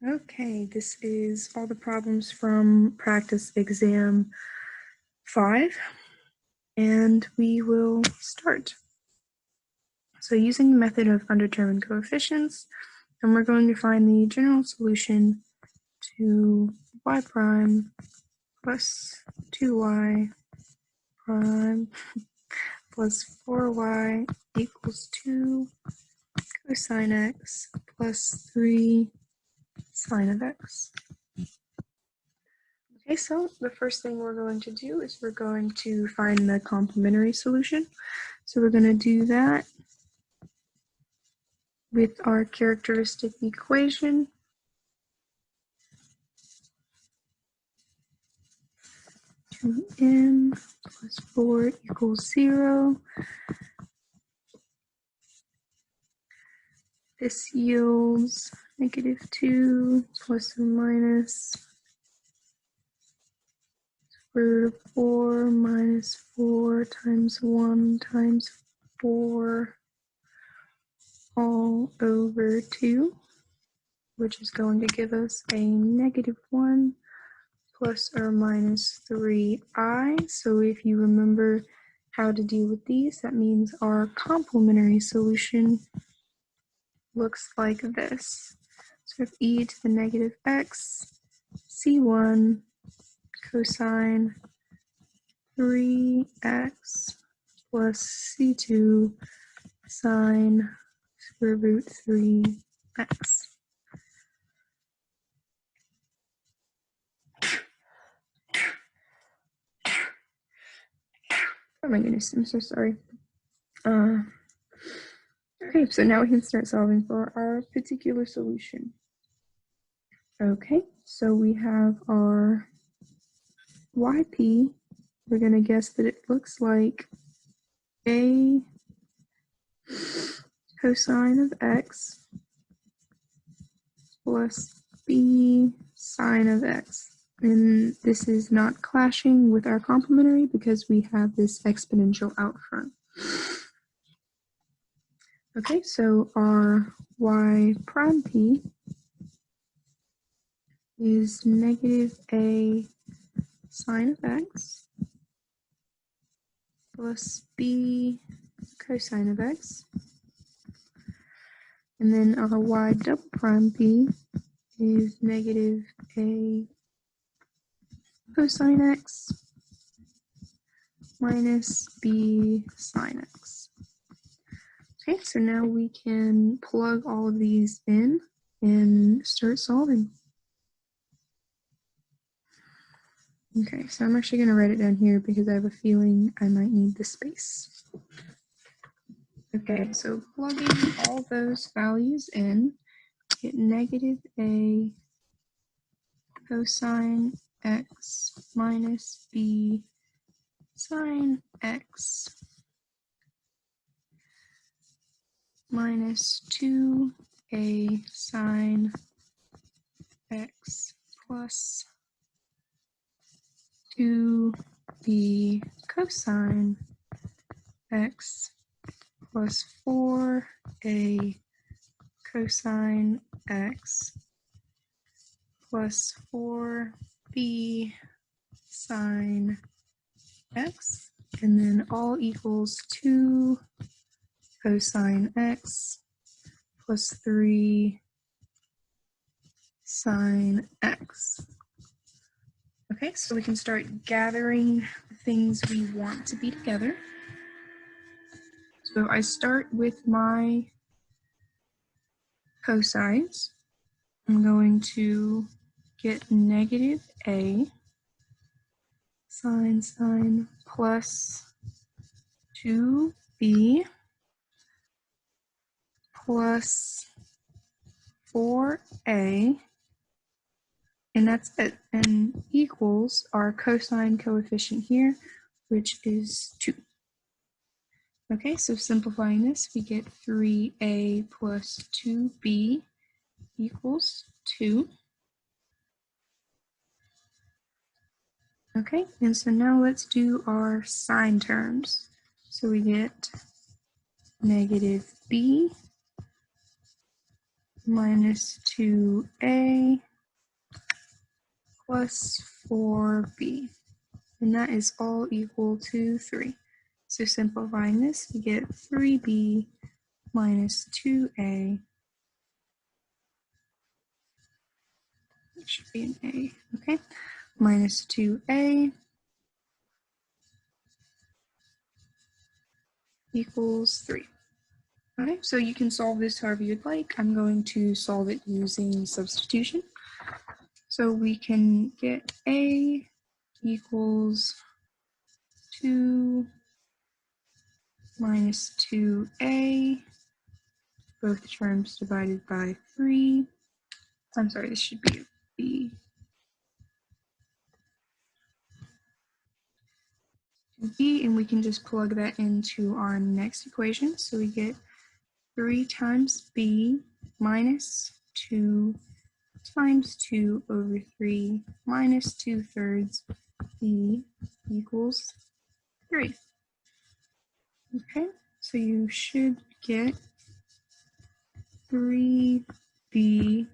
Okay, this is all the problems from practice exam 5, and we will start. So using the method of undetermined coefficients, and we're going to find the general solution to y prime plus 2y prime plus 4y equals 2 cosine x plus 3 sine of x. Okay, so the first thing we're going to do is we're going to find the complementary solution. So we're going to do that with our characteristic equation. Two m plus 4 equals 0. This yields -2 plus or minus square root of 4 minus 4 times 1 times 4 all over 2, which is going to give us a -1 plus or minus 3i. So if you remember how to deal with these, that means our complementary solution looks like this. So if e to the negative x, c1 cosine 3x plus c2 sine square root 3x. Oh my goodness, I'm so sorry. Okay, so now we can start solving for our particular solution. Okay, so we have our yp. We're going to guess that it looks like a cosine of x plus b sine of x. And this is not clashing with our complementary because we have this exponential out front. Okay, so our y prime p is -a sine of x plus b cosine of x. And then our y double prime p is -a cosine x minus b sine x. Okay, so now we can plug all of these in and start solving. Okay, so I'm actually going to write it down here because I have a feeling I might need the space. Okay, so plugging all those values in, get -a cosine x minus b sine x minus 2a sine x plus 2b cosine x plus 4a cosine x plus 4b sine x, and then all equals 2 cosine x plus 3 sine x. Okay, so we can start gathering the things we want to be together. So I start with my cosines. I'm going to get -a sine plus 2b plus 4a, and that's it, and equals our cosine coefficient here, which is 2. Okay, so simplifying this, we get 3a plus 2b equals 2. Okay, and so now let's do our sine terms. So we get -b minus 2a plus 4b. And that is all equal to 3. So simplifying this, we get 3b minus 2a. It should be an a, okay? Minus 2a equals 3. Okay, so you can solve this however you'd like. I'm going to solve it using substitution. So we can get a equals 2 minus 2a, both terms divided by 3. I'm sorry, this should be b. B, and we can just plug that into our next equation. So we get 3 times b minus 2 times 2 over 3 minus 2/3 b equals 3. Okay, so you should get 3b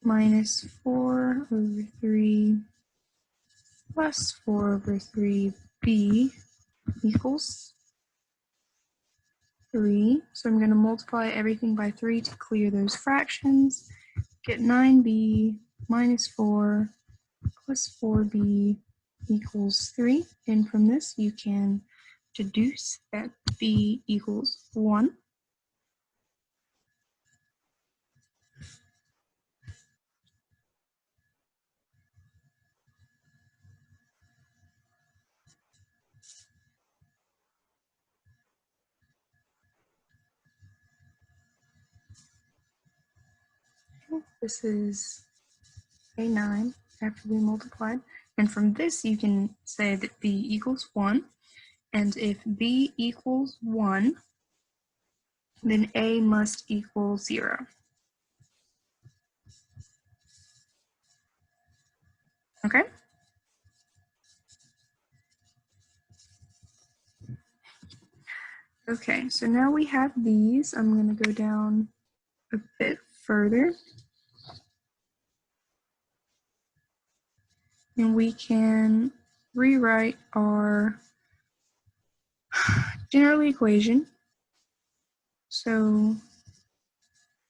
minus 4 over 3 plus 4 over 3b equals 3. So I'm going to multiply everything by 3 to clear those fractions. Get 9b minus 4 plus 4b equals 3. And from this, you can deduce that b equals 1. This is a9 after we multiplied. And from this, you can say that b equals 1. And if b equals 1, then a must equal 0. Okay? Okay, so now we have these. I'm going to go down a bit further. And we can rewrite our general equation. So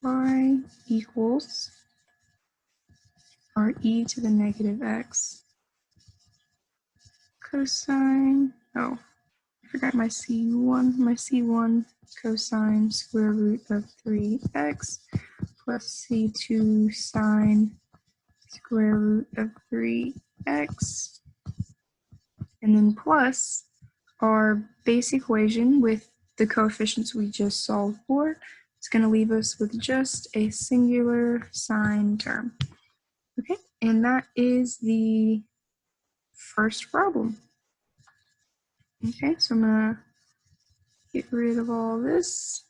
y equals our e to the negative x cosine, oh, I forgot my c1 cosine square root of 3x plus c2 sine square root of 3x, and then plus our base equation with the coefficients we just solved for. It's going to leave us with just a singular sine term. Okay, and that is the first problem. Okay, so I'm going to get rid of all this.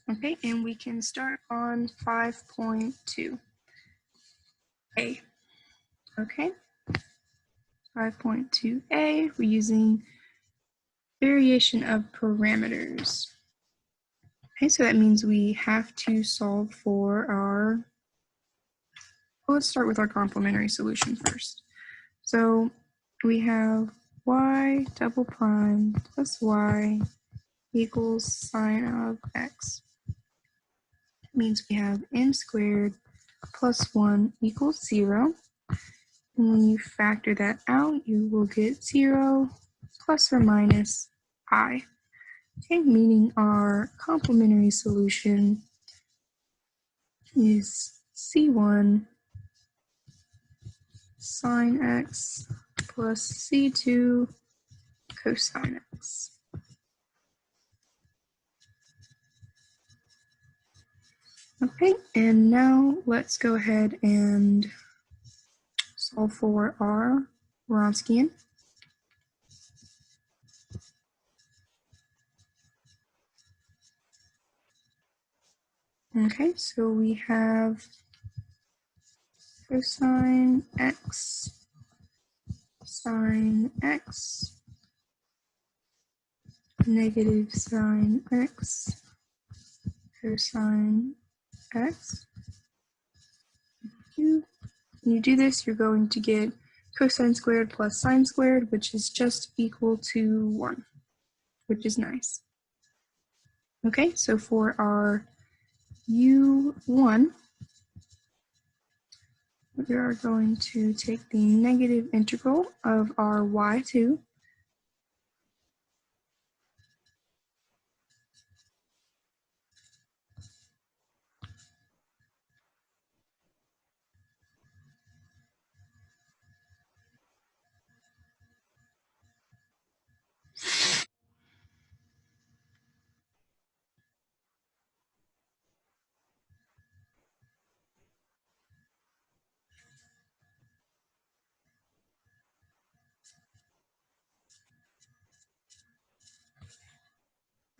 Okay, and we can start on 5.2a. Okay, 5.2a, we're using variation of parameters. Okay, so that means we have to solve for our, well, let's start with our complementary solution first. So we have y double prime plus y equals sine of x. That means we have n squared plus 1 equals 0. And when you factor that out, you will get 0 plus or minus I. Okay, meaning our complementary solution is c1 sine x plus c2 cosine x. Okay, and now let's go ahead and solve for our Wronskian. Okay, so we have cosine x, sine x, negative sine x, cosine x. When you do this, you're going to get cosine squared plus sine squared, which is just equal to 1, which is nice. Okay, so for our u1, we are going to take the negative integral of our y2.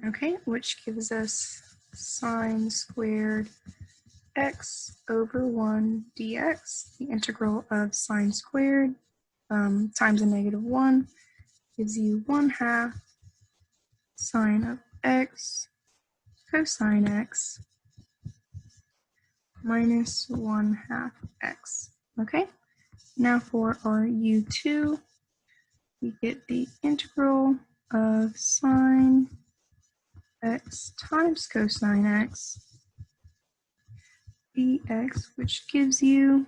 Okay, which gives us sine squared x over 1 dx. The integral of sine squared times a negative 1 gives you 1/2 sine of x cosine x minus 1/2 x. Okay, now for our u2, we get the integral of sine x times cosine x dx, which gives you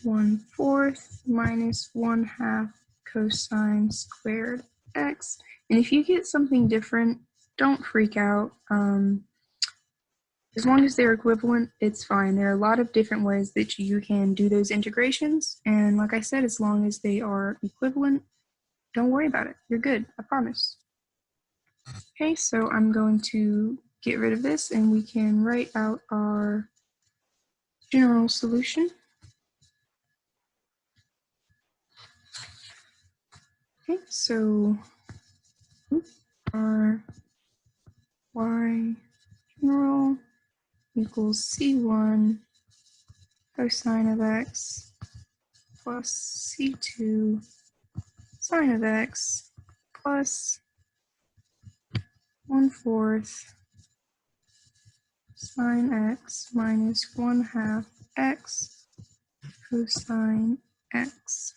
1/4 minus 1/2 cosine squared x. And if you get something different, don't freak out. As long as they're equivalent, it's fine. There are a lot of different ways that you can do those integrations. And like I said, as long as they are equivalent, don't worry about it. You're good, I promise. Okay, so I'm going to get rid of this and we can write out our general solution. Okay, so our y general equals C1 cosine of x plus C2 sine of x plus 1/4 sine x minus 1/2 x cosine x.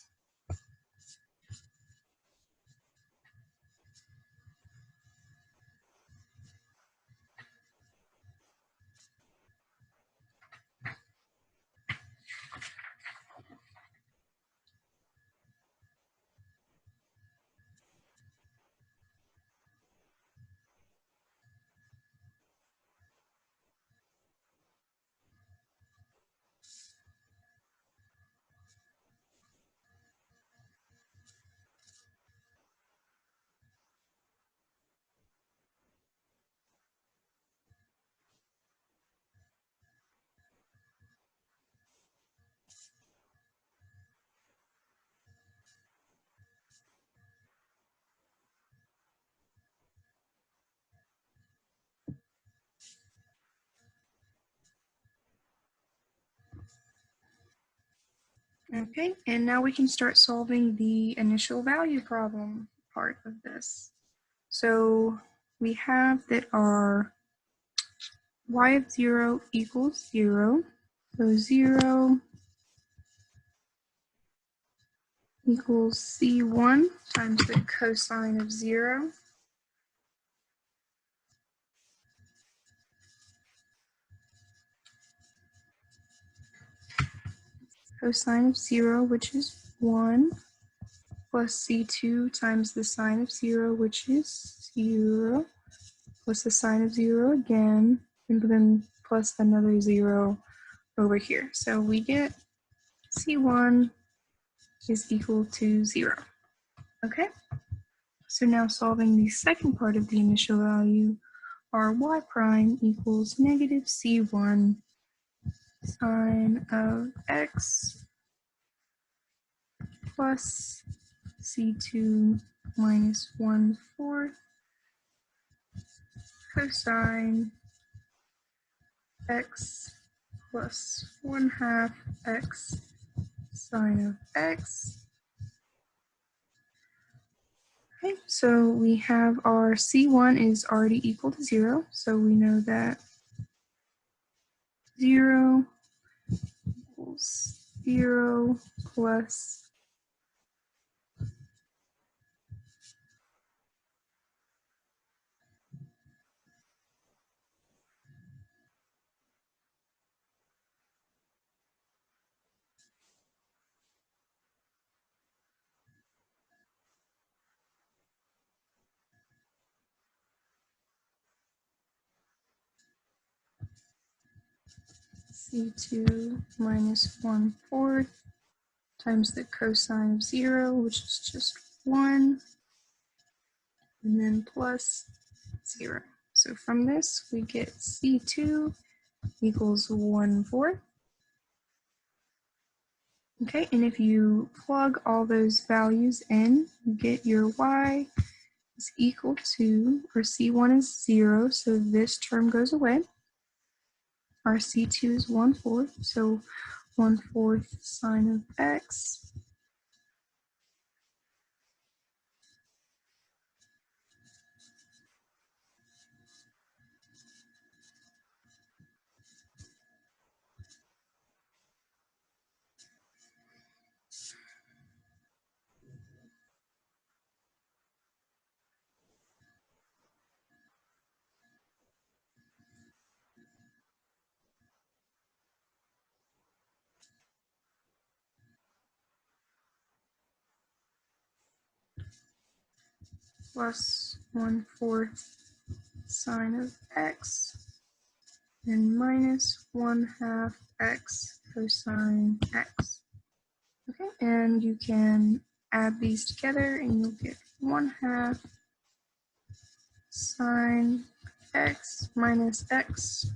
Okay, and now we can start solving the initial value problem part of this. So we have that our y of 0 equals 0. So 0 equals C1 times the cosine of 0. Cosine of 0, which is 1, plus C2 times the sine of 0, which is 0, plus the sine of 0 again, and then plus another 0 over here. So we get C1 is equal to 0. Okay, so now solving the second part of the initial value, our y prime equals negative c1 sine of x plus c2 minus 1/4 cosine x plus 1/2 x sine of x. Okay, so we have our C1 is already equal to 0, so we know that 0 equals 0 plus C2 minus 1/4 times the cosine of 0, which is just 1, and then plus 0. So from this, we get C2 equals 1/4. Okay, and if you plug all those values in, you get your y is equal to, or C1 is 0, so this term goes away. Our C2 is 1/4, so 1/4 sine of x plus 1/4 sine of x and minus 1/2 x cosine x. Okay, and you can add these together and you'll get 1/2 sine x minus x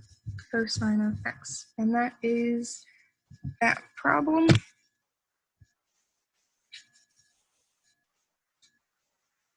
cosine of x. And that is that problem.